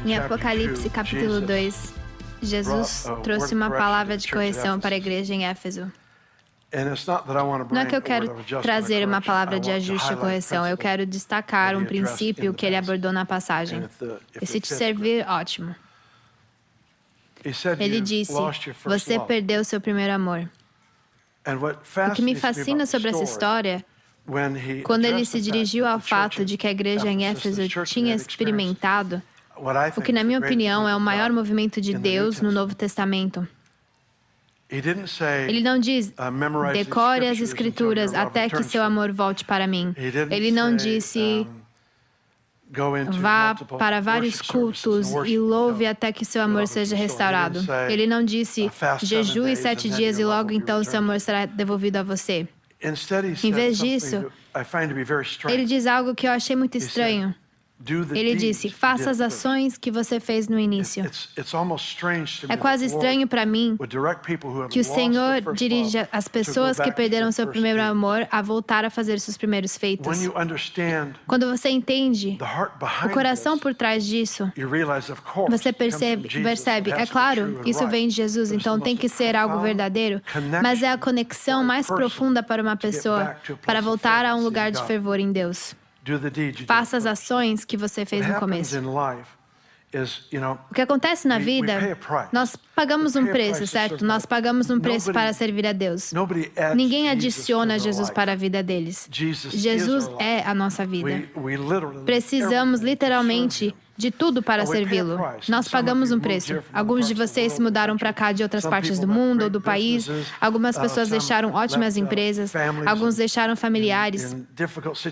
Em Apocalipse, capítulo 2, Jesus trouxe uma palavra de correção para a igreja em Éfeso. Não é que eu quero trazer uma palavra de ajuste ou correção, eu quero destacar um princípio que ele abordou na passagem. E se te servir, ótimo. Ele disse, você perdeu seu primeiro amor. O que me fascina sobre essa história, quando ele se dirigiu ao fato de que a igreja em Éfeso tinha experimentado o que, na minha opinião, é o maior movimento de Deus no Novo Testamento. Ele não diz, decore as Escrituras até que seu amor volte para mim. Ele não disse, vá para vários cultos e louve até que seu amor seja restaurado. Ele não disse, jejue 7 dias e logo então seu amor será devolvido a você. Em vez disso, ele diz algo que eu achei muito estranho. Ele disse, faça as ações que você fez no início. É quase estranho para mim que o Senhor dirija as pessoas que perderam seu primeiro amor a voltar a fazer seus primeiros feitos. Quando você entende o coração por trás disso, você percebe, é claro, isso vem de Jesus, então tem que ser algo verdadeiro, mas é a conexão mais profunda para uma pessoa para voltar a um lugar de fervor em Deus. Faça as ações que você fez no começo. O que acontece na vida, nós pagamos um preço, certo? Nós pagamos um preço para servir a Deus. Ninguém adiciona Jesus para a vida deles. Jesus é a nossa vida. Precisamos literalmente de tudo para servi-lo. Nós pagamos um preço. Alguns de vocês se mudaram para cá de outras partes do mundo ou do país. Algumas pessoas deixaram ótimas empresas. Alguns deixaram familiares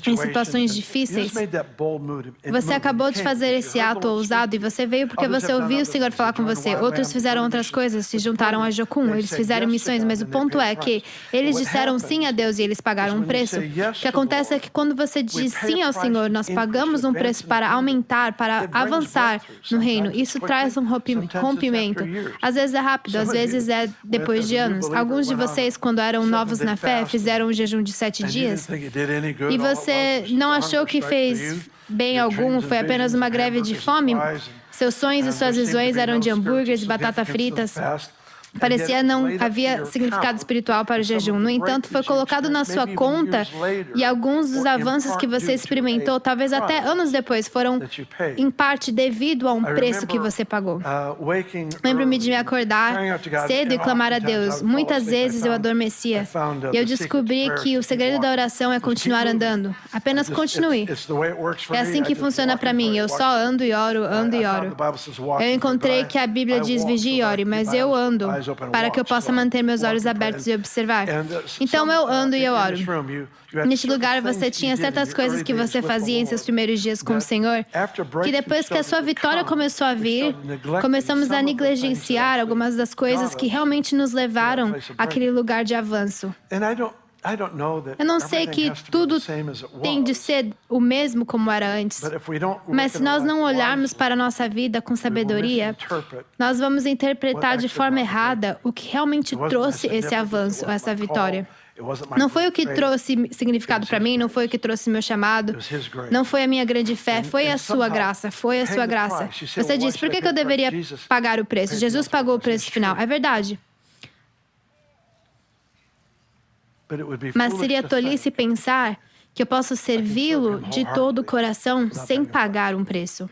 em situações difíceis. Você acabou de fazer esse ato ousado e você veio porque você ouviu o Senhor falar com você. Outros fizeram outras coisas, se juntaram a Jocum, eles fizeram missões, mas o ponto é que eles disseram sim a Deus e eles pagaram um preço. O que acontece é que quando você diz sim ao Senhor, nós pagamos um preço para aumentar, para avançar no reino. Isso traz um rompimento. Às vezes é rápido, às vezes é depois de anos. Alguns de vocês, quando eram novos na fé, fizeram um jejum de 7 dias e você não achou que fez bem algum, foi apenas uma greve de fome. Seus sonhos e suas visões eram de hambúrgueres e batata fritas. Parecia não havia significado espiritual para o jejum. No entanto, foi colocado na sua conta e alguns dos avanços que você experimentou, talvez até anos depois, foram em parte devido a um preço que você pagou. Lembro-me de me acordar cedo e clamar a Deus. Muitas vezes eu adormecia e eu descobri que o segredo da oração é continuar andando. Apenas continue. É assim que funciona para mim. Eu só ando e oro, ando e oro. Eu encontrei que a Bíblia diz vigie e ore, mas eu ando para que eu possa manter meus olhos abertos e observar. Então eu ando e eu oro. Neste lugar você tinha certas coisas que você fazia em seus primeiros dias com o Senhor, que depois que a sua vitória começou a vir, começamos a negligenciar algumas das coisas que realmente nos levaram àquele lugar de avanço. Eu não sei que tudo tem de ser o mesmo como era antes, mas se nós não olharmos para a nossa vida com sabedoria, nós vamos interpretar de forma errada o que realmente trouxe esse avanço, essa vitória. Não foi o que trouxe significado para mim, não foi o que trouxe meu chamado, não foi a minha grande fé, foi a sua graça, foi a sua graça. Você diz, por que eu deveria pagar o preço? Jesus pagou o preço final. É verdade. Mas seria tolice pensar que eu posso servi-lo de todo o coração sem pagar um preço.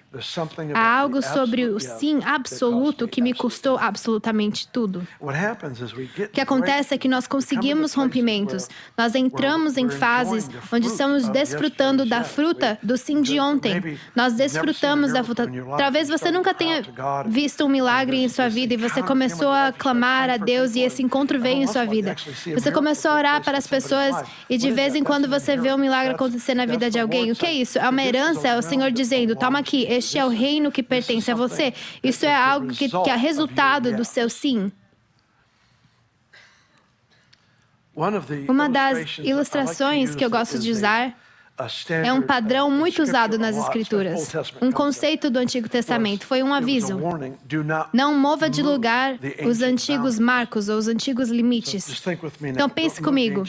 Há algo sobre o sim absoluto que me custou absolutamente tudo. O que acontece é que nós conseguimos rompimentos. Nós entramos em fases onde estamos desfrutando da fruta do sim de ontem. Nós desfrutamos da fruta. Talvez você nunca tenha visto um milagre em sua vida e você começou a clamar a Deus e esse encontro veio em sua vida. Você começou a orar para as pessoas e de vez em quando você vê um milagre acontecer na vida de alguém. O que é isso? É uma herança, é o Senhor dizendo, toma aqui, este é o reino que pertence a você. Isso é algo que é resultado do seu sim. Uma das ilustrações que eu gosto de usar é um padrão muito usado nas Escrituras. Um conceito do Antigo Testamento. Foi um aviso. Não mova de lugar os antigos marcos ou os antigos limites. Então pense comigo.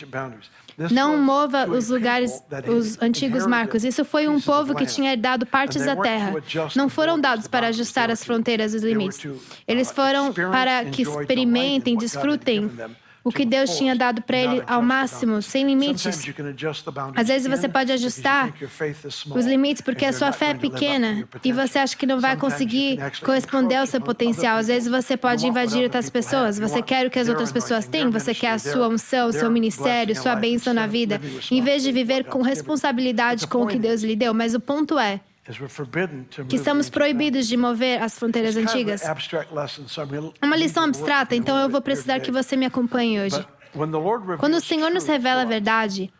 Não mova os lugares, os antigos marcos. Isso foi um povo que tinha herdado partes da terra. Não foram dados para ajustar as fronteiras e os limites. Eles foram para que experimentem, desfrutem o que Deus tinha dado para ele ao máximo, sem limites. Às vezes você pode ajustar os limites porque a sua fé é pequena e você acha que não vai conseguir corresponder ao seu potencial. Às vezes você pode invadir outras pessoas. Você quer o que as outras pessoas têm, você quer a sua unção, o seu ministério, sua bênção na vida, em vez de viver com responsabilidade com o que Deus lhe deu. Mas o ponto é que estamos proibidos de mover as fronteiras antigas. É uma lição abstrata, então eu vou precisar que você me acompanhe hoje. Quando o Senhor nos revela a verdade,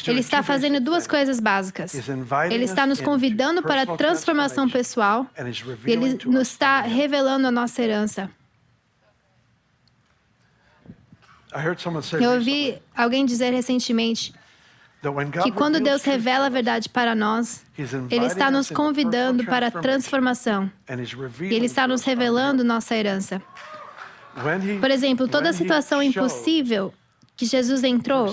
Ele está fazendo duas coisas básicas. Ele está nos convidando para a transformação pessoal e Ele nos está revelando a nossa herança. Eu ouvi alguém dizer recentemente que quando Deus revela a verdade para nós, Ele está nos convidando para a transformação. E Ele está nos revelando nossa herança. Por exemplo, toda situação impossível que Jesus entrou,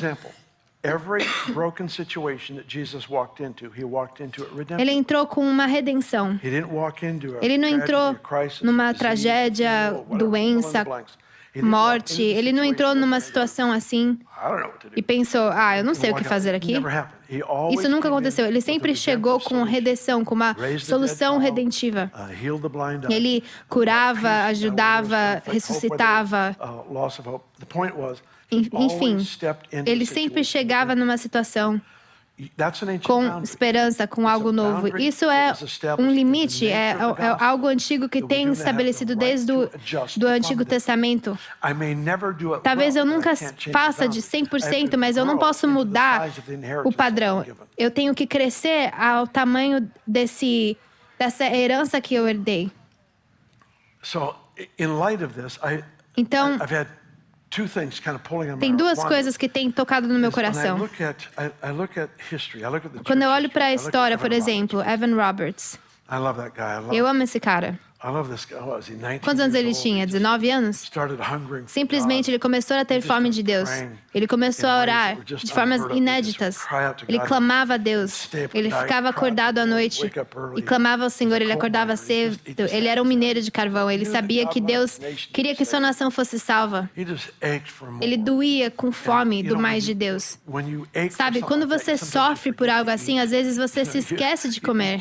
Ele entrou com uma redenção. Ele não entrou numa tragédia, doença, morte. Ele não entrou numa situação assim e pensou, eu não sei o que fazer aqui. Isso nunca aconteceu. Ele sempre chegou com redenção, com uma solução redentiva. Ele curava, ajudava, ressuscitava. Enfim, ele sempre chegava numa situação com esperança, com algo novo. Isso é um limite, é algo antigo que tem estabelecido desde o Antigo Testamento. Talvez eu nunca faça de 100%, mas eu não posso mudar o padrão. Eu tenho que crescer ao tamanho dessa herança que eu herdei. Então, tem duas coisas que têm tocado no meu coração. Quando eu olho para a história, por exemplo, Evan Roberts. Eu amo esse cara. Quantos anos ele tinha? 19 anos? Simplesmente ele começou a ter fome de Deus. Ele começou a orar de formas inéditas. Ele clamava a Deus. Ele ficava acordado à noite e clamava ao Senhor. Ele acordava cedo. Ele era um mineiro de carvão. Ele sabia que Deus queria que sua nação fosse salva. Ele doía com fome do mais de Deus. Sabe, quando você sofre por algo assim, às vezes você se esquece de comer.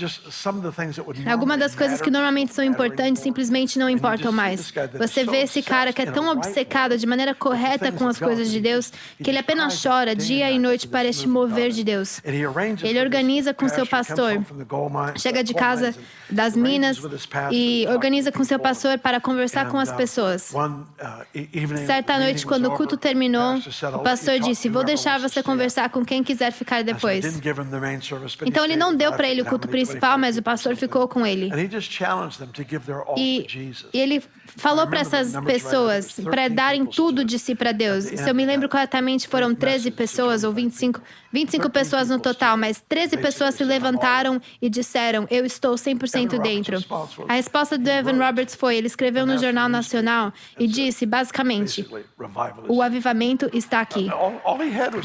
Algumas das coisas que normalmente são importantes simplesmente não importam mais. Você vê esse cara que é tão obcecado de maneira correta com as coisas de Deus, que ele apenas chora dia e noite para este mover de Deus. Ele organiza com seu pastor, chega de casa das minas e organiza com seu pastor para conversar com as pessoas. Certa noite, quando o culto terminou, o pastor disse, vou deixar você conversar com quem quiser ficar depois. Então ele não deu para ele o culto principal, mas o pastor ficou com ele. E ele falou para essas pessoas para darem tudo de si para Deus. Se eu me lembro corretamente, foram 13 pessoas ou 25 pessoas no total, mas 13 pessoas se levantaram e disseram, eu estou 100% dentro. A resposta do Evan Roberts foi, ele escreveu no Jornal Nacional e disse, basicamente, o avivamento está aqui.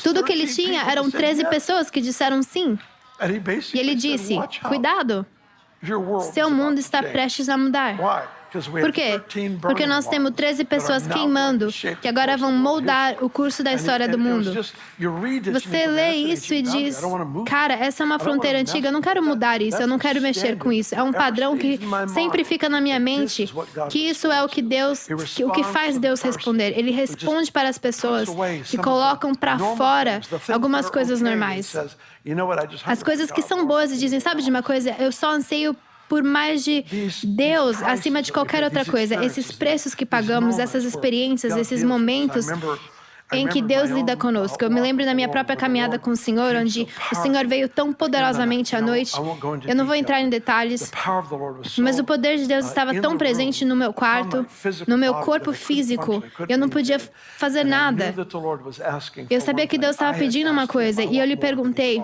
Tudo que ele tinha eram 13 pessoas que disseram sim. E ele disse, cuidado. Seu mundo está prestes a mudar. Por quê? Porque nós temos 13 pessoas queimando, que agora vão moldar o curso da história do mundo. Você lê isso e diz, cara, essa é uma fronteira antiga, eu não quero mudar isso, eu não quero mexer com isso. É um padrão que sempre fica na minha mente, que isso é o que faz Deus responder. Ele responde para as pessoas que colocam para fora algumas coisas normais. As coisas que são boas e dizem, sabe de uma coisa, eu só anseio por mais de Deus acima de qualquer outra coisa. Esses preços que pagamos, essas experiências, esses momentos em que Deus lida conosco. Eu me lembro da minha própria caminhada com o Senhor, onde o Senhor veio tão poderosamente à noite. Eu não vou entrar em detalhes, mas o poder de Deus estava tão presente no meu quarto, no meu corpo físico. Eu não podia fazer nada. Eu sabia que Deus estava pedindo uma coisa, e eu lhe perguntei,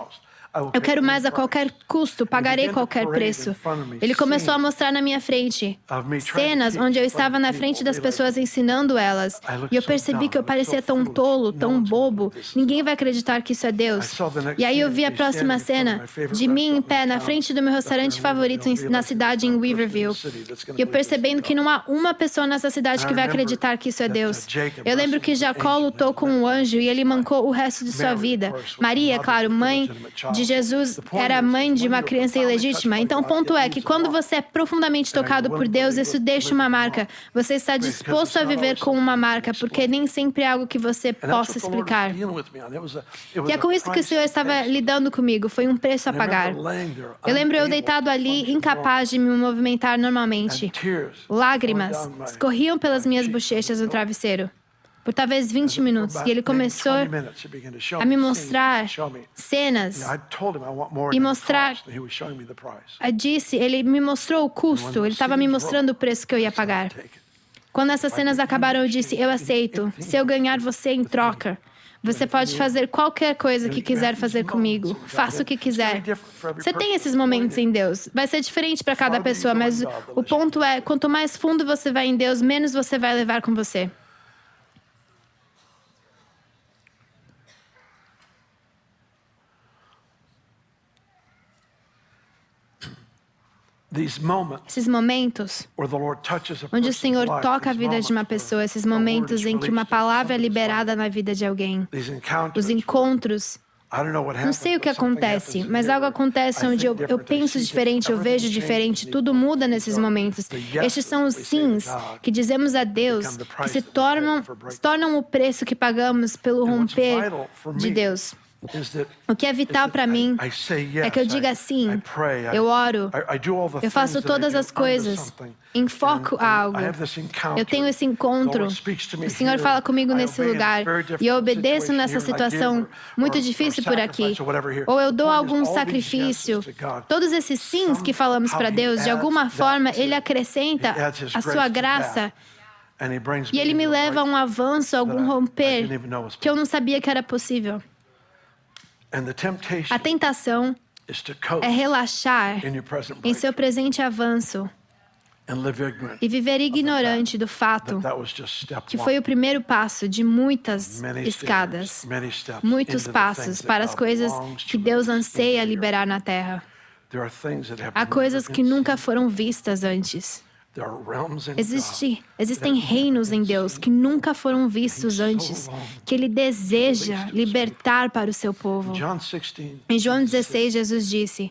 Eu quero mais a qualquer custo, pagarei qualquer preço. Ele começou a mostrar na minha frente cenas onde eu estava na frente das pessoas ensinando elas. E eu percebi que eu parecia tão tolo, tão bobo. Ninguém vai acreditar que isso é Deus. E aí eu vi a próxima cena de mim em pé na frente do meu restaurante favorito na cidade em Weaverville. E eu percebendo que não há uma pessoa nessa cidade que vai acreditar que isso é Deus. Eu lembro que Jacó lutou com um anjo e ele mancou o resto de sua vida. Maria, claro, mãe de Jesus, era mãe de uma criança ilegítima. Então, o ponto é que quando você é profundamente tocado por Deus, isso deixa uma marca. Você está disposto a viver com uma marca, porque nem sempre é algo que você possa explicar. E é com isso que o Senhor estava lidando comigo. Foi um preço a pagar. Eu lembro eu deitado ali, incapaz de me movimentar normalmente. Lágrimas escorriam pelas minhas bochechas no travesseiro. Por talvez 20 minutos. E ele começou a me mostrar cenas e mostrar... Ele me mostrou o custo, ele estava me mostrando o preço que eu ia pagar. Quando essas cenas acabaram, eu disse, eu aceito. Se eu ganhar você em troca, você pode fazer qualquer coisa que quiser fazer comigo. Faça o que quiser. Você tem esses momentos em Deus. Vai ser diferente para cada pessoa, mas o ponto é, quanto mais fundo você vai em Deus, menos você vai levar com você. Esses momentos onde o Senhor toca a vida de uma pessoa, esses momentos em que uma palavra é liberada na vida de alguém, os encontros, não sei o que acontece, mas algo acontece onde eu penso diferente, eu vejo diferente, tudo muda nesses momentos. Estes são os sims que dizemos a Deus, que se tornam o preço que pagamos pelo romper de Deus. O que é vital para mim é que eu diga sim, eu oro, eu faço todas as coisas, enfoco algo, eu tenho esse encontro, o Senhor fala comigo nesse lugar e eu obedeço nessa situação muito difícil por aqui, ou eu dou algum sacrifício. Todos esses sims que falamos para Deus, de alguma forma, Ele acrescenta a sua graça e Ele me leva a um avanço, a algum romper que eu não sabia que era possível. A tentação é relaxar em seu presente avanço e viver ignorante do fato que foi o primeiro passo de muitas escadas, muitos passos para as coisas que Deus anseia liberar na terra. Há coisas que nunca foram vistas antes. Existem reinos em Deus que nunca foram vistos antes, que Ele deseja libertar para o seu povo. Em João 16, Jesus disse,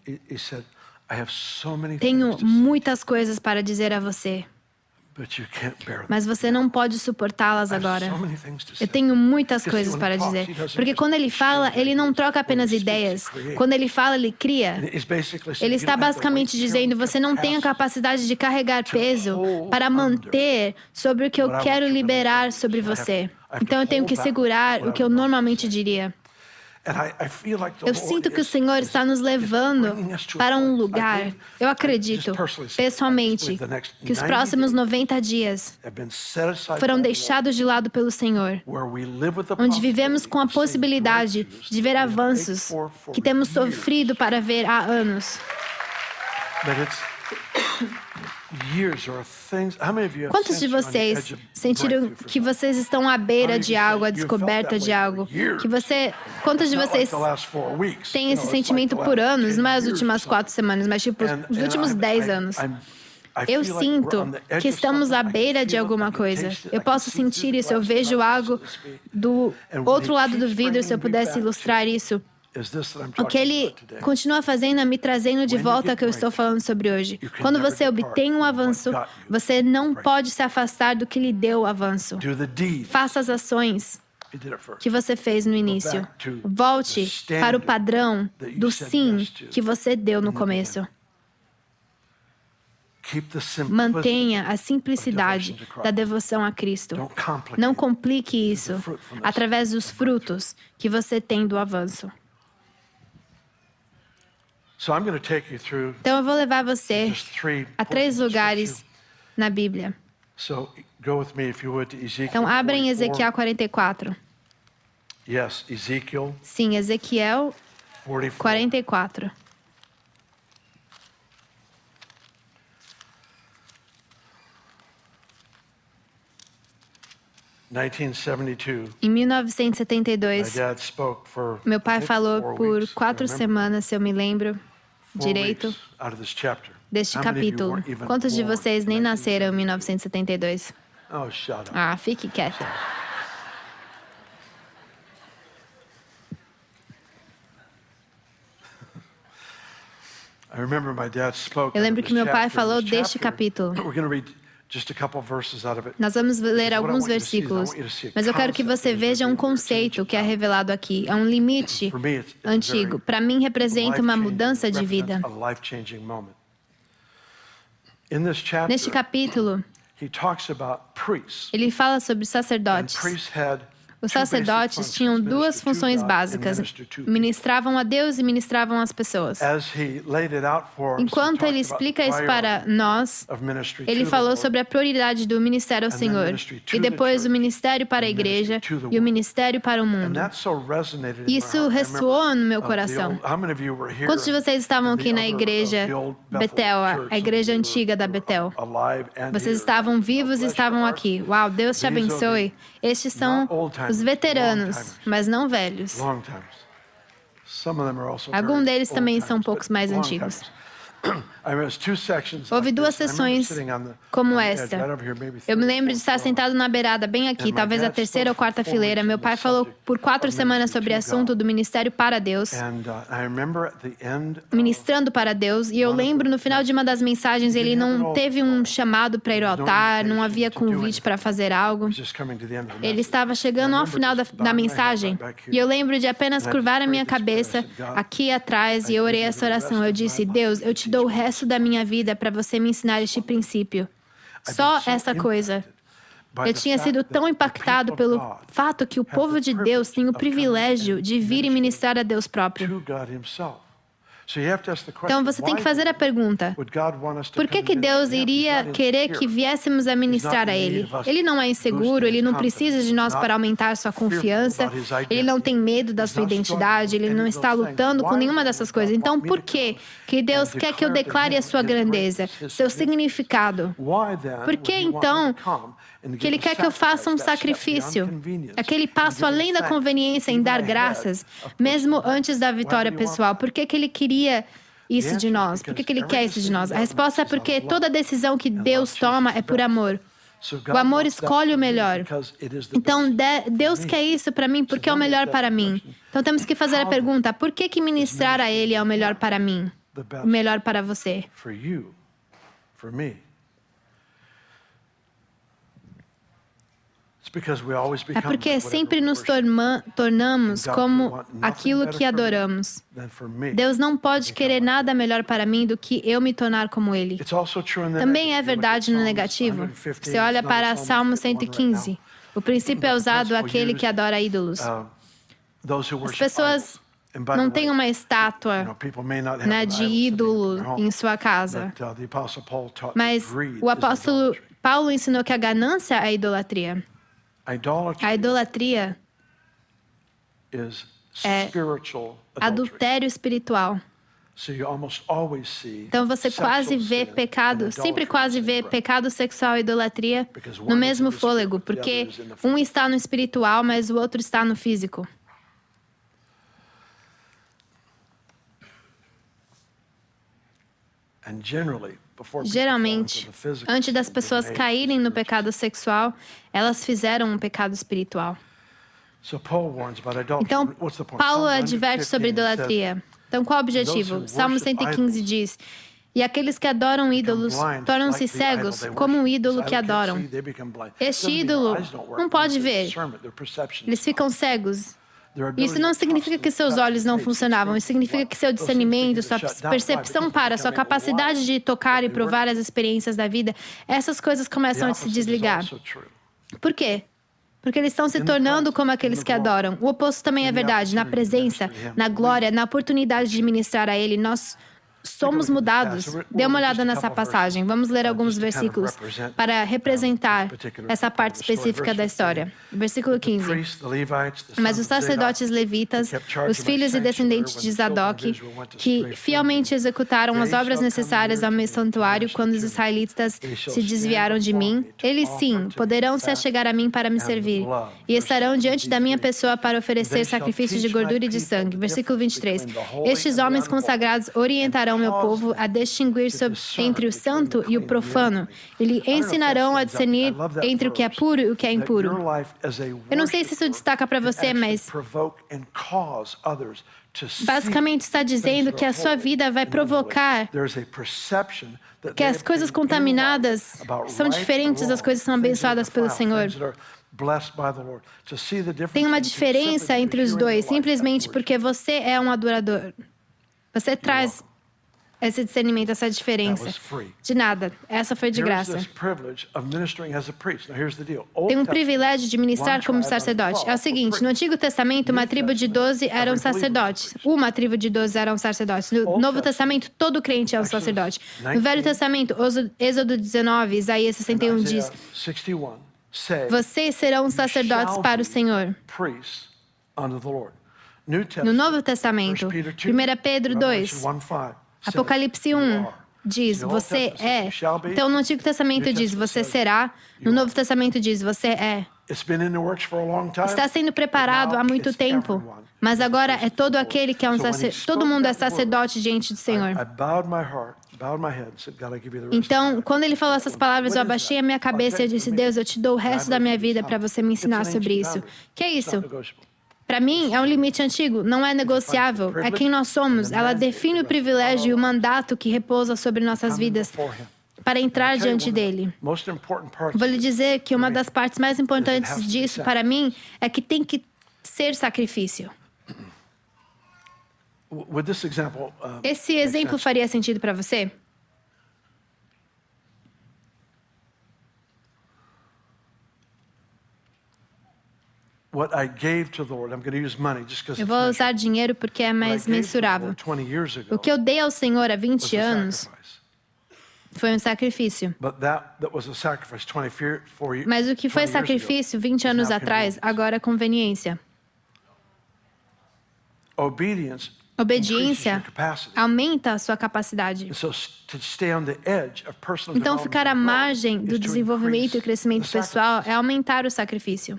tenho muitas coisas para dizer a você, mas você não pode suportá-las agora. Eu tenho muitas coisas para dizer. Porque quando Ele fala, Ele não troca apenas ideias. Quando Ele fala, Ele cria. Ele está basicamente dizendo, você não tem a capacidade de carregar peso para manter sobre o que eu quero liberar sobre você. Então eu tenho que segurar o que eu normalmente diria. Eu sinto que o Senhor está nos levando para um lugar, eu acredito, pessoalmente, que os próximos 90 dias foram deixados de lado pelo Senhor, onde vivemos com a possibilidade de ver avanços que temos sofrido para ver há anos. Quantos de vocês sentiram que vocês estão à beira de algo, à descoberta de algo? Quantos de vocês têm esse sentimento por anos, não é as últimas 4 semanas, mas tipo os últimos 10 anos? Eu sinto que estamos à beira de alguma coisa. Eu posso sentir isso, eu vejo algo do outro lado do vidro, se eu pudesse ilustrar isso. O que Ele continua fazendo é me trazendo de volta ao que eu estou falando sobre hoje. Quando você obtém um avanço, você não pode se afastar do que lhe deu o avanço. Faça as ações que você fez no início. Volte para o padrão do sim que você deu no começo. Mantenha a simplicidade da devoção a Cristo. Não complique isso através dos frutos que você tem do avanço. Então eu vou levar você a 3 lugares na Bíblia. Então abra em Ezequiel 44. Sim, Ezequiel 44. Em 1972, meu pai falou por 4 semanas, se eu me lembro direito, deste capítulo. Quantos de vocês nem nasceram em 1972? Ah, fique quieto. Eu lembro que meu pai falou deste capítulo. Nós vamos ler alguns versículos, mas eu quero que você veja um conceito que é revelado aqui. É um limite antigo. Para mim, representa uma mudança de vida. Neste capítulo, ele fala sobre sacerdotes. Os sacerdotes tinham 2 funções básicas: ministravam a Deus e ministravam as pessoas. Enquanto ele explica isso para nós, ele falou sobre a prioridade do ministério ao Senhor, e depois o ministério para a igreja e o ministério para o mundo. Isso ressoou no meu coração. Quantos de vocês estavam aqui na igreja Betel, a igreja antiga da Betel? Vocês estavam vivos e estavam aqui. Uau, Deus te abençoe. Estes são os veteranos, mas não velhos. Alguns deles também são um pouco mais antigos. Houve 2 sessões como esta. Eu me lembro de estar sentado na beirada, bem aqui, talvez a 3ª ou 4ª fileira. Meu pai falou por 4 semanas sobre o assunto do ministério para Deus, ministrando para Deus, e eu lembro no final de uma das mensagens, ele não teve um chamado para ir ao altar, não havia convite para fazer algo. Ele estava chegando ao final da mensagem, e eu lembro de apenas curvar a minha cabeça aqui atrás, e eu orei essa oração. Eu disse: Deus, eu te dou o resto da minha vida para você me ensinar este princípio. Só essa coisa. Eu tinha sido tão impactado pelo fato que o povo de Deus tem o privilégio de vir e ministrar a Deus próprio. Então você tem que fazer a pergunta: por que Deus iria querer que viéssemos a ministrar a Ele? Ele não é inseguro, Ele não precisa de nós para aumentar sua confiança, Ele não tem medo da sua identidade, Ele não está lutando com nenhuma dessas coisas. Então por que Deus quer que eu declare a sua grandeza, seu significado? Por que então que Ele quer que eu faça um sacrifício? Aquele passo além da conveniência em dar graças, mesmo antes da vitória pessoal. Por que Ele queria isso de nós? Por que Ele quer isso de nós? A resposta é porque toda decisão que Deus toma é por amor. O amor escolhe o melhor. Então, Deus quer isso para mim porque é o melhor para mim. Então, temos que fazer a pergunta: por que ministrar a Ele é o melhor para mim? O melhor para você? É porque sempre nos tornamos como aquilo que adoramos. Deus não pode querer nada melhor para mim do que eu me tornar como Ele. Também é verdade no negativo. Você olha para Salmo 115. O princípio é usado àquele que adora ídolos. As pessoas não têm uma estátua, de ídolo em sua casa. Mas o apóstolo Paulo ensinou que a ganância é a idolatria. A idolatria é adultério espiritual. Então você quase vê pecado, sempre quase vê pecado sexual e idolatria no mesmo fôlego, porque um está no espiritual, mas o outro está no físico. Geralmente, antes das pessoas caírem no pecado sexual, elas fizeram um pecado espiritual. Então, Paulo adverte sobre idolatria. Então, qual o objetivo? Salmo 115 diz: e aqueles que adoram ídolos tornam-se cegos como um ídolo que adoram. Este ídolo não pode ver. Eles ficam cegos. Isso não significa que seus olhos não funcionavam, isso significa que seu discernimento, sua percepção sua capacidade de tocar e provar as experiências da vida, essas coisas começam a se desligar. Por quê? Porque eles estão se tornando como aqueles que adoram. O oposto também é verdade. Na presença, na glória, na oportunidade de ministrar a Ele, nós somos mudados. Dê uma olhada nessa passagem. Vamos ler alguns versículos para representar essa parte específica da história. Versículo 15. Mas os sacerdotes levitas, os filhos e descendentes de Zadok, que fielmente executaram as obras necessárias ao meu santuário quando os israelitas se desviaram de mim, eles sim poderão se achegar a mim para me servir e estarão diante da minha pessoa para oferecer sacrifícios de gordura e de sangue. Versículo 23. Estes homens consagrados orientarão meu povo a distinguir entre o santo e o profano. E lhe ensinarão a discernir entre o que é puro e o que é impuro. Eu não sei se isso destaca para você, mas basicamente está dizendo que a sua vida vai provocar que as coisas contaminadas são diferentes das coisas que são abençoadas pelo Senhor. Tem uma diferença entre os dois, simplesmente porque você é um adorador. Você traz esse discernimento, essa diferença. De nada. Essa foi de graça. Tem um privilégio de ministrar como sacerdote. É o seguinte, no Antigo Testamento, uma tribo de 12 eram sacerdotes. Uma tribo de 12 eram sacerdotes. No Novo Testamento, todo crente é um sacerdote. No Velho Testamento, Êxodo 19, Isaías 61 diz: vocês serão sacerdotes para o Senhor. No Novo Testamento, 1 Pedro 2, Apocalipse 1 diz, você é. Então, no Antigo Testamento diz, você será. No Novo Testamento diz, você é. Está sendo preparado há muito tempo, mas agora é todo aquele que é um sacerdote. Todo mundo é sacerdote diante do Senhor. Então, quando ele falou essas palavras, eu abaixei a minha cabeça e eu disse, Deus, eu te dou o resto da minha vida para você me ensinar sobre isso. Que é isso? Para mim, é um limite antigo, não é negociável. É quem nós somos. Ela define o privilégio e o mandato que repousa sobre nossas vidas para entrar diante dele. Vou lhe dizer que uma das partes mais importantes disso, para mim, é que tem que ser sacrifício. Esse exemplo faria sentido para você? Eu vou usar dinheiro porque é mais mensurável. O que eu dei ao Senhor há 20 anos foi um sacrifício. Mas o que foi sacrifício 20 anos atrás, agora é conveniência. Obediência aumenta a sua capacidade. Então, ficar à margem do desenvolvimento e crescimento pessoal é aumentar o sacrifício.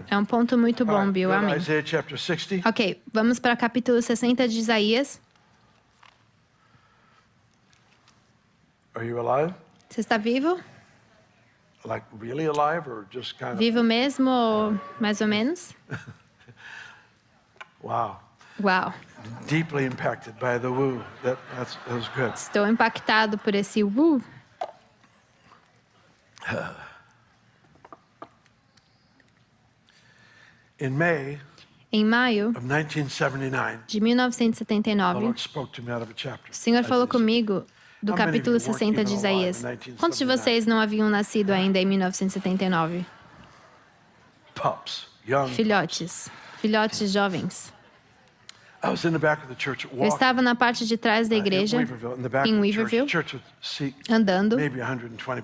É um ponto muito bom, Bill. Amém. Ok, vamos para o capítulo 60 de Isaías. Você está vivo? Vivo mesmo ou mais ou menos? Uau. Estou impactado por esse woo. Em maio de 1979, o Senhor falou comigo do capítulo 60 de Isaías. Quantos de vocês não haviam nascido ainda em 1979? Filhotes jovens. Eu estava na parte de trás da igreja, em Weaverville, andando.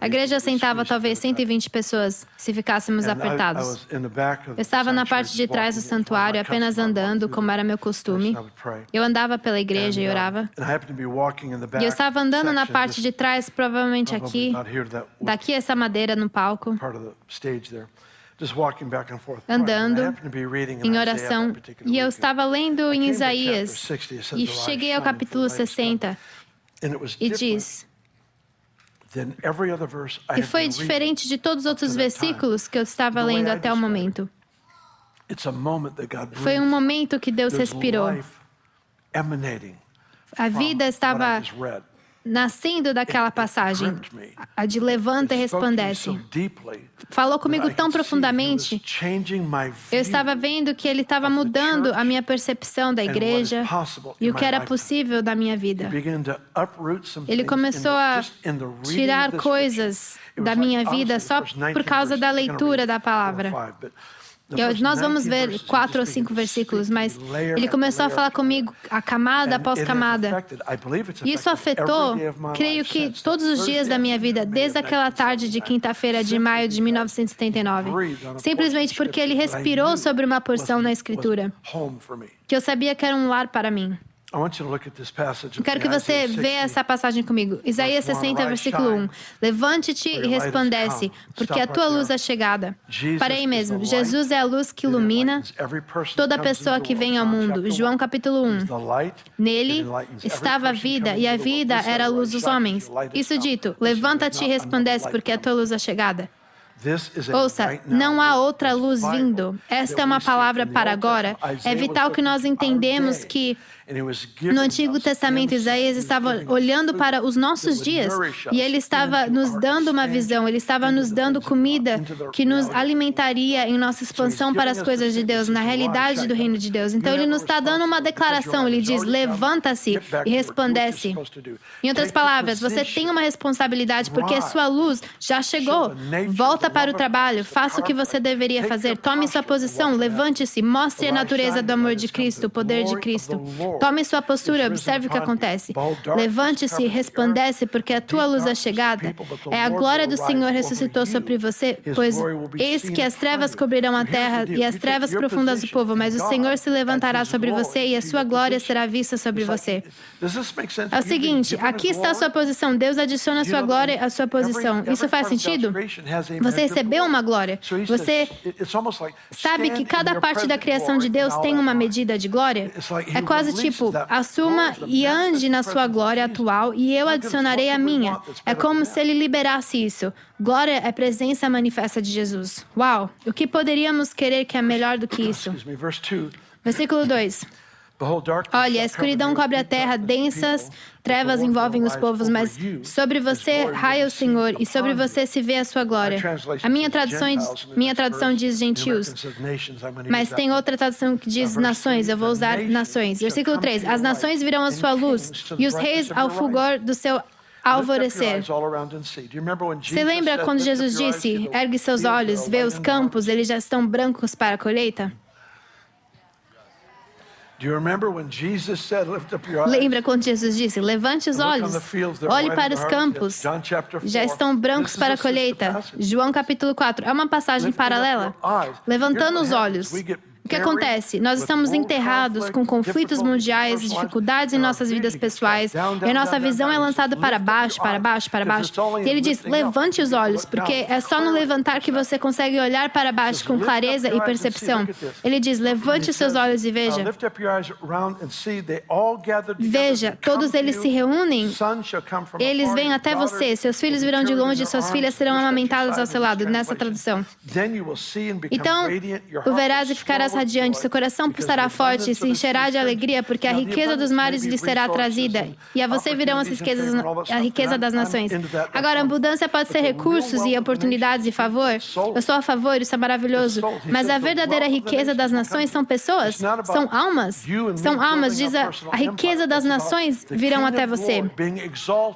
A igreja sentava talvez 120 pessoas, se ficássemos apertados. Eu estava na parte de trás do santuário, apenas andando, como era meu costume. Eu andava pela igreja e orava. E eu estava andando na parte de trás, provavelmente aqui, daqui essa madeira no palco, andando em oração, e eu estava lendo em Isaías, e cheguei ao capítulo 60, e diz, e foi diferente de todos os outros versículos que eu estava lendo até o momento. Foi um momento que Deus respirou. A vida estava nascendo daquela passagem, a de levanta e resplandece. Falou comigo tão profundamente, eu estava vendo que ele estava mudando a minha percepção da igreja e o que era possível da minha vida. Ele começou a tirar coisas da minha vida só por causa da leitura da palavra. Nós vamos ver 4 ou 5 versículos, mas ele começou a falar comigo a camada após camada. E isso afetou, creio que todos os dias da minha vida, desde aquela tarde de quinta-feira de maio de 1979. Simplesmente porque ele respirou sobre uma porção na Escritura, que eu sabia que era um lar para mim. Eu quero que você veja essa passagem comigo. Isaías 60, versículo 1. Levante-te e resplandece, porque a tua luz é chegada. Para aí mesmo. Jesus é a luz que ilumina toda pessoa que vem ao mundo. João capítulo 1. Nele estava a vida, e a vida era a luz dos homens. Isso dito, levanta-te e resplandece, porque a tua luz é chegada. Ouça, não há outra luz vindo. Esta é uma palavra para agora. É vital que nós entendemos que no Antigo Testamento, Isaías estava olhando para os nossos dias e ele estava nos dando uma visão, ele estava nos dando comida que nos alimentaria em nossa expansão para as coisas de Deus, na realidade do reino de Deus. Então, ele nos está dando uma declaração, ele diz, levanta-se e resplandece. Em outras palavras, você tem uma responsabilidade porque a sua luz já chegou. Volta para o trabalho, faça o que você deveria fazer, tome sua posição, levante-se, mostre a natureza do amor de Cristo, o poder de Cristo. Tome sua postura, observe o que acontece. Levante-se e resplandece, porque a tua luz é chegada. É a glória do Senhor ressuscitou sobre você, pois eis que as trevas cobrirão a terra e as trevas profundas do povo, mas o Senhor se levantará sobre você e a sua glória será vista sobre você. É o seguinte, aqui está a sua posição. Deus adiciona a sua glória à sua posição. Isso faz sentido? Você recebeu uma glória. Você sabe que cada parte da criação de Deus tem uma medida de glória? É quase tipo, assuma e ande na sua glória atual e eu adicionarei a minha. É como se ele liberasse isso. Glória é presença manifesta de Jesus. Uau! O que poderíamos querer que é melhor do que isso? Versículo 2. Olha, a escuridão cobre a terra, densas trevas envolvem os povos, mas sobre você raia o Senhor e sobre você se vê a sua glória. A minha tradução diz gentios, mas tem outra tradução que diz nações. Eu vou usar nações. Versículo 3. As nações virão a sua luz e os reis ao fulgor do seu alvorecer. Você lembra quando Jesus disse, ergue seus olhos, vê os campos, eles já estão brancos para a colheita? Lembra quando Jesus disse, levante os olhos, olhe para os campos, já estão brancos para a colheita. João capítulo 4, é uma passagem paralela. Levantando os olhos. O que acontece? Nós estamos enterrados com conflitos mundiais, dificuldades em nossas vidas pessoais, e a nossa visão é lançada para baixo, para baixo, para baixo. E ele diz, levante os olhos, porque é só no levantar que você consegue olhar para baixo com clareza e percepção. Ele diz, levante os seus olhos e veja. Veja, todos eles se reúnem, eles vêm até você, seus filhos virão de longe e suas filhas serão amamentadas ao seu lado, nessa tradução. Então, o verás e ficarás radiante, seu coração pulsará forte e se encherá de alegria, porque a riqueza dos mares lhe será trazida, e a você virão a riqueza das nações. Agora, a abundância pode ser recursos e oportunidades e favor. Eu sou a favor, isso é maravilhoso. Mas a verdadeira riqueza das nações são pessoas, são almas. São almas, diz a riqueza das nações virão até você.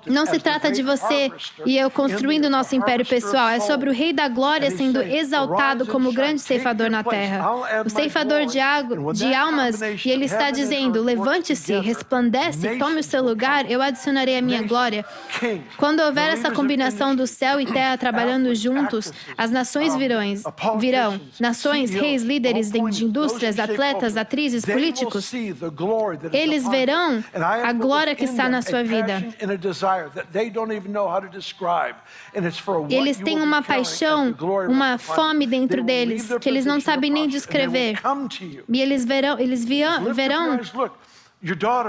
Não se trata de você e eu construindo nosso império pessoal, é sobre o Rei da Glória sendo exaltado como o grande ceifador na terra. O ceifador de almas, e ele está dizendo, levante-se, resplandece, tome o seu lugar, eu adicionarei a minha glória. Quando houver essa combinação do céu e terra trabalhando juntos, as nações virão. Nações, reis, líderes de indústrias, atletas, atrizes, políticos. Eles verão a glória que está na sua vida. Eles têm uma paixão, uma fome dentro deles, que eles não sabem nem descrever. E eles verão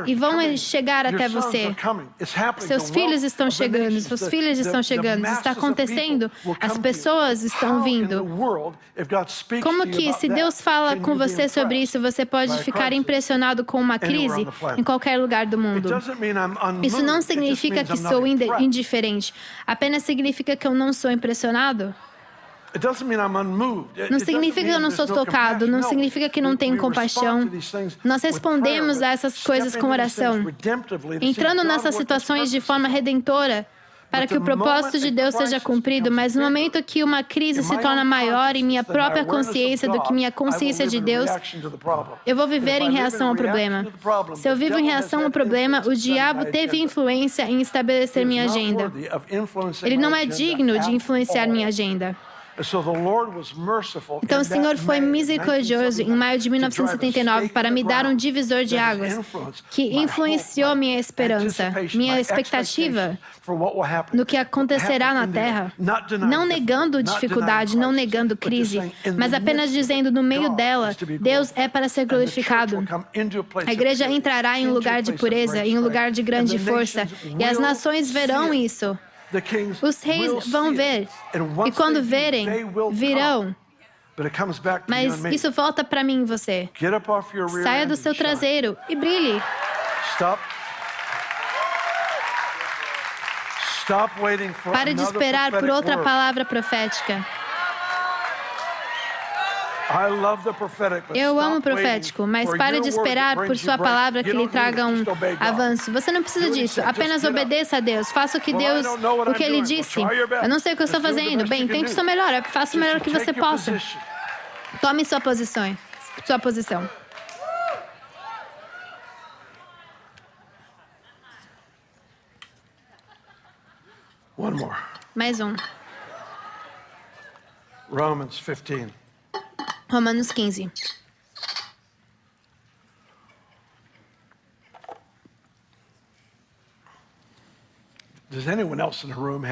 e vão chegar até você. Seus filhos estão chegando, suas filhas estão chegando, isso está acontecendo, as pessoas estão vindo. Como que, se Deus fala com você sobre isso, você pode ficar impressionado com uma crise em qualquer lugar do mundo? Isso não significa que sou indiferente, apenas significa que eu não sou impressionado. Não significa que eu não sou tocado, não significa que não tenho compaixão. Nós respondemos a essas coisas com oração, entrando nessas situações de forma redentora. para que o propósito de Deus seja cumprido, mas no momento que uma crise se torna maior em minha própria consciência do que minha consciência de Deus, eu vou viver em reação ao problema. Se eu vivo em reação ao problema, o diabo teve influência em estabelecer minha agenda. Ele não é digno de influenciar minha agenda. Então o Senhor foi misericordioso em maio de 1979 para me dar um divisor de águas que influenciou minha esperança, minha expectativa no que acontecerá na Terra. Não negando dificuldade, não negando crise, mas apenas dizendo no meio dela, Deus é para ser glorificado. A igreja entrará em um lugar de pureza, em um lugar de grande força, e as nações verão isso. Os reis vão ver, e quando verem, virão. Mas isso volta para mim e você. Saia do seu traseiro e brilhe. Pare de esperar por outra palavra profética. Eu amo o profético, mas pare de esperar por sua palavra que lhe traga um avanço. Você não precisa disso. Apenas obedeça a Deus. Faça o que Ele disse. Eu não sei o que eu estou fazendo. Bem, tente o seu melhor. Faça o melhor que você possa. Tome sua posição. Mais um. Romanos 15.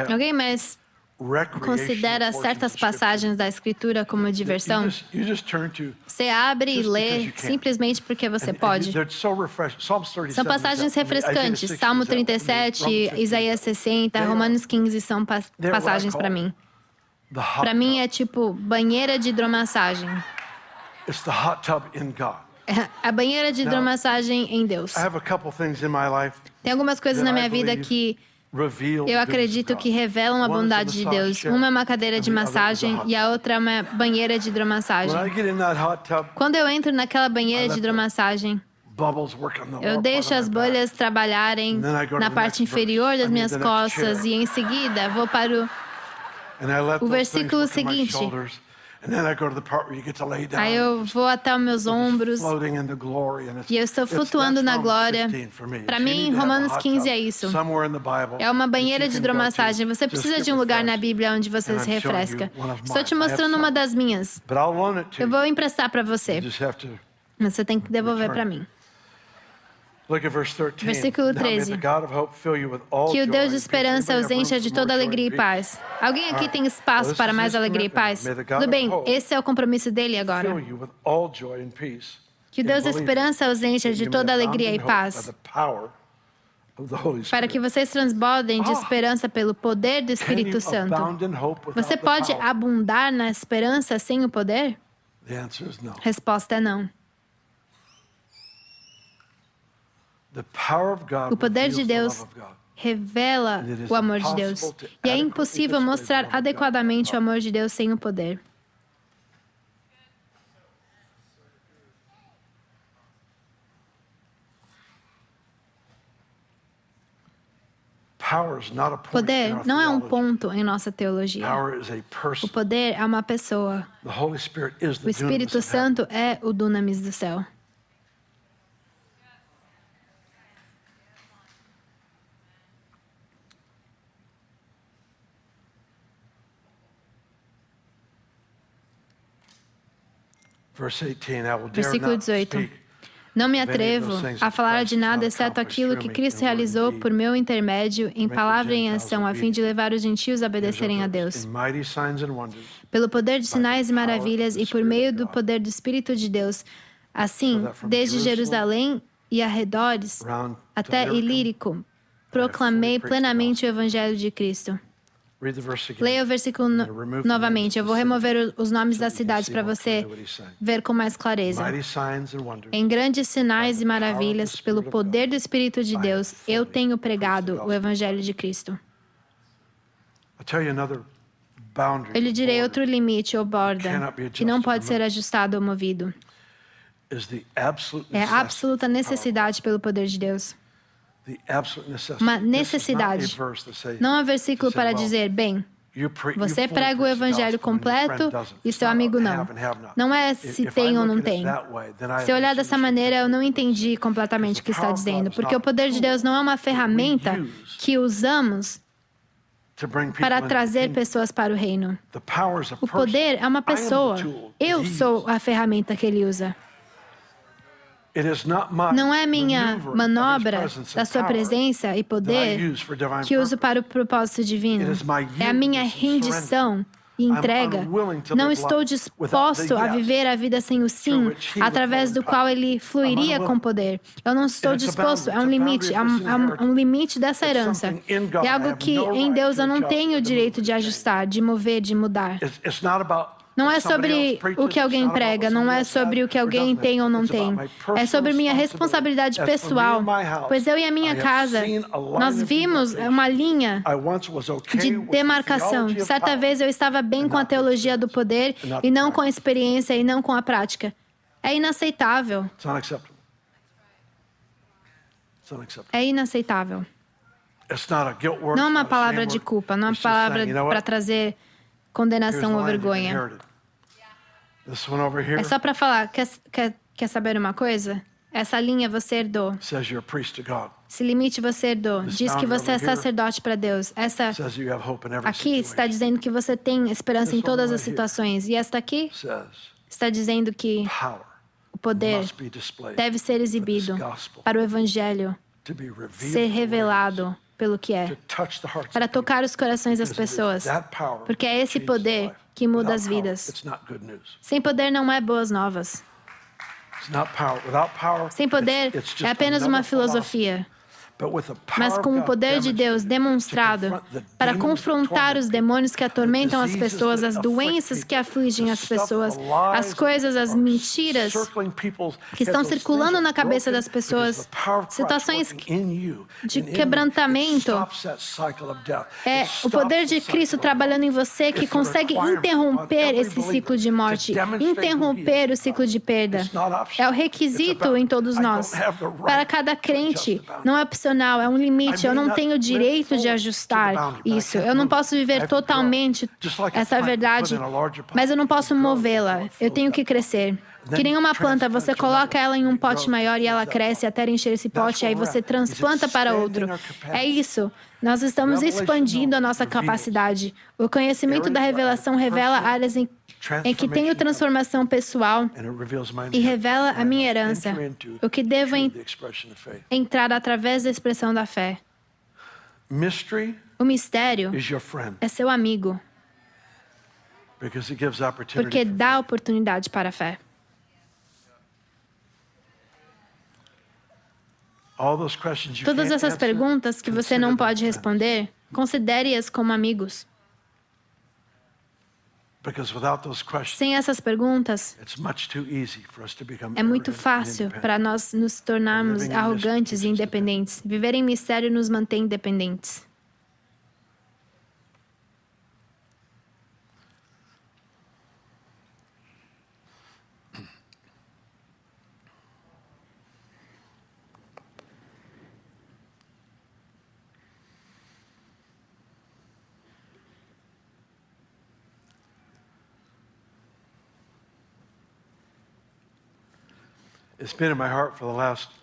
Alguém mais considera certas passagens da Escritura como diversão? Você abre e lê simplesmente porque você pode. São passagens refrescantes. Salmo 37, Isaías 60, Romanos 15 são passagens para mim. Para mim é tipo banheira de hidromassagem. A banheira de hidromassagem em Deus. Tem algumas coisas na minha vida que eu acredito que revelam a bondade de Deus. Uma é uma cadeira de massagem e a outra é uma banheira de hidromassagem. Quando eu entro naquela banheira de hidromassagem, eu deixo as bolhas trabalharem na parte inferior das minhas costas e em seguida vou para o versículo seguinte. Aí eu vou até os meus ombros e eu estou flutuando na glória. Para mim, Romanos 15 é isso. É uma banheira de hidromassagem. Você precisa de um lugar na Bíblia onde você se refresca. Estou te mostrando uma das minhas. Eu vou emprestar para você. Mas você tem que devolver para mim. Versículo 13. Que o Deus de esperança os encha de toda alegria e paz. Alguém aqui tem espaço para mais alegria e paz? Tudo bem, esse é o compromisso dele agora. Que o Deus de esperança os encha de toda alegria e paz. Para que vocês transbordem de esperança pelo poder do Espírito Santo. Você pode abundar na esperança sem o poder? Resposta é não. O poder de Deus revela o amor de Deus. E é impossível mostrar adequadamente o amor de Deus sem o poder. Poder não é um ponto em nossa teologia. O poder é uma pessoa. O Espírito Santo é o dunamis do céu. Versículo 18. Não me atrevo a falar de nada exceto aquilo que Cristo realizou por meu intermédio, em palavra e em ação, a fim de levar os gentios a obedecerem a Deus. Pelo poder de sinais e maravilhas e por meio do poder do Espírito de Deus. Assim, desde Jerusalém e arredores até Ilírico, proclamei plenamente o Evangelho de Cristo. Leia o versículo novamente. Eu vou remover os nomes das cidades para você ver com mais clareza. Em grandes sinais e maravilhas, pelo poder do Espírito de Deus, eu tenho pregado o Evangelho de Cristo. Eu lhe direi outro limite ou borda que não pode ser ajustado ou movido. É a absoluta necessidade pelo poder de Deus. uma necessidade. Não há versículo para dizer, bem, você prega o evangelho completo e seu amigo não. Não é se tem ou não tem. Se eu olhar dessa maneira, eu não entendi completamente o que está dizendo, porque o poder de Deus não é uma ferramenta que usamos para trazer pessoas para o reino. O poder é uma pessoa. Eu sou a ferramenta que ele usa. Não é minha manobra da sua presença e poder que uso para o propósito divino. É a minha rendição e entrega. Não estou disposto a viver a vida sem o sim, através do qual ele fluiria com poder. Eu não estou disposto. É um limite. É um limite dessa herança. É algo que em Deus eu não tenho o direito de ajustar, de mover, de mudar. Não é sobre o que alguém prega, não é sobre o que alguém tem ou não tem. É sobre minha responsabilidade pessoal. Pois eu e a minha casa, nós vimos uma linha de demarcação. Certa vez eu estava bem com a teologia do poder e não com a experiência e não com a prática. É inaceitável. É inaceitável. Não é uma palavra de culpa, não é uma palavra para trazer condenação ou vergonha. É só para falar, quer saber uma coisa? Essa linha você herdou. Se limite você herdou. Diz que você é sacerdote para Deus. Essa aqui está dizendo que você tem esperança em todas as situações. E esta aqui está dizendo que o poder deve ser exibido para o Evangelho ser revelado pelo que é, para tocar os corações das pessoas, porque é esse poder que muda as vidas. Sem poder não é boas novas. Sem poder é apenas uma filosofia. Mas com o poder de Deus demonstrado para confrontar os demônios que atormentam as pessoas, as doenças que afligem as pessoas, as coisas, as mentiras que estão circulando na cabeça das pessoas, situações de quebrantamento. É o poder de Cristo trabalhando em você que consegue interromper esse ciclo de morte, interromper o ciclo de perda. É o requisito em todos nós. Para cada crente, não é opcional. É um limite. Eu não tenho o direito de ajustar isso. Eu não posso viver totalmente essa verdade, mas eu não posso movê-la. Eu tenho que crescer. Que nem uma planta, você coloca ela em um pote maior e ela cresce até encher esse pote, aí você transplanta para outro. É isso. Nós estamos expandindo a nossa capacidade. O conhecimento da revelação revela áreas em que tenho transformação pessoal e revela a minha herança, o que devo entrar através da expressão da fé. O mistério é seu amigo, porque dá oportunidade para a fé. Todas essas perguntas que você não pode responder, considere-as como amigos. Sem essas perguntas, é muito fácil para nós nos tornarmos arrogantes e independentes. Viver em mistério nos mantém independentes.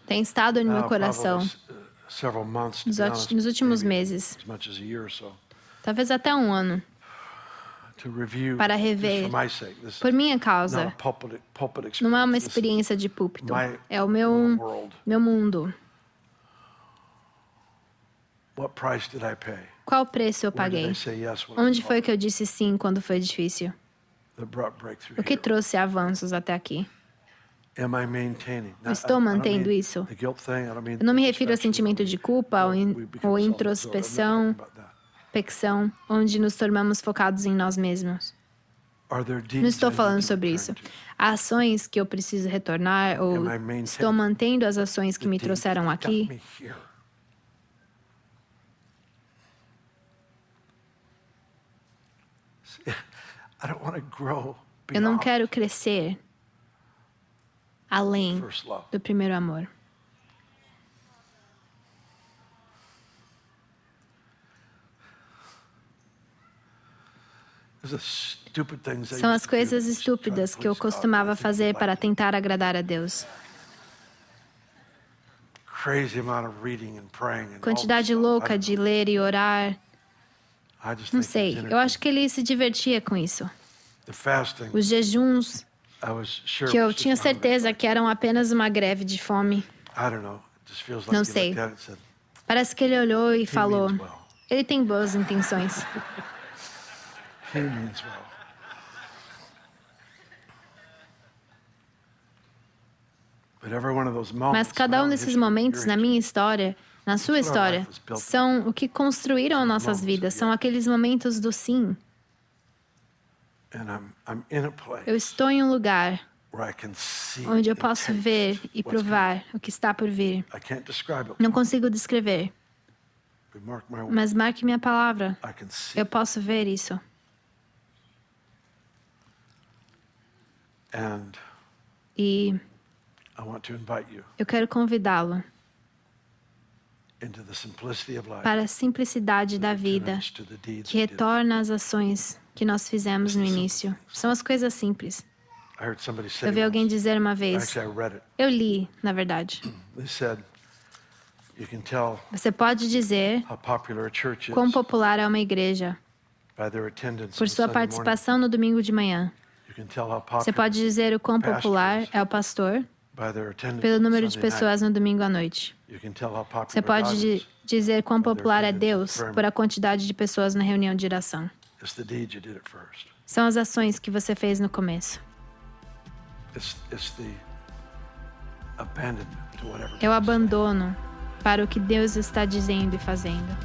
Tem estado no meu coração nos últimos meses, talvez até um ano, para rever, por minha causa. Não é uma experiência de púlpito, é o meu mundo. Qual preço eu paguei? Onde foi que eu disse sim quando foi difícil? O que trouxe avanços até aqui? Eu estou mantendo isso? Eu não me refiro ao sentimento de culpa ou introspecção, onde nos tornamos focados em nós mesmos. Não estou falando sobre isso. Há ações que eu preciso retornar ou estou mantendo as ações que me trouxeram aqui? Eu não quero crescer além do primeiro amor. São as coisas estúpidas que eu costumava fazer para tentar agradar a Deus. Quantidade louca de ler e orar. Não sei, eu acho que ele se divertia com isso. Os jejuns, que eu tinha certeza que eram apenas uma greve de fome. Não sei. Parece que ele olhou e falou, ele tem boas intenções. Mas cada um desses momentos na minha história, na sua história, são o que construíram nossas vidas, são aqueles momentos do sim. Eu estou em um lugar onde eu posso ver e provar o que está por vir. Não consigo descrever, mas marque minha palavra. Eu posso ver isso. E eu quero convidá-lo para a simplicidade da vida, que retorna às ações que nós fizemos no início. São as coisas simples. Eu vi alguém dizer uma vez, eu li, na verdade. Você pode dizer quão popular é uma igreja por sua participação no domingo de manhã. Você pode dizer o quão popular é o pastor pelo número de pessoas no domingo à noite. Você pode dizer quão popular é Deus por a quantidade de pessoas na reunião de oração. São as ações que você fez no começo. É o abandono para o que Deus está dizendo e fazendo.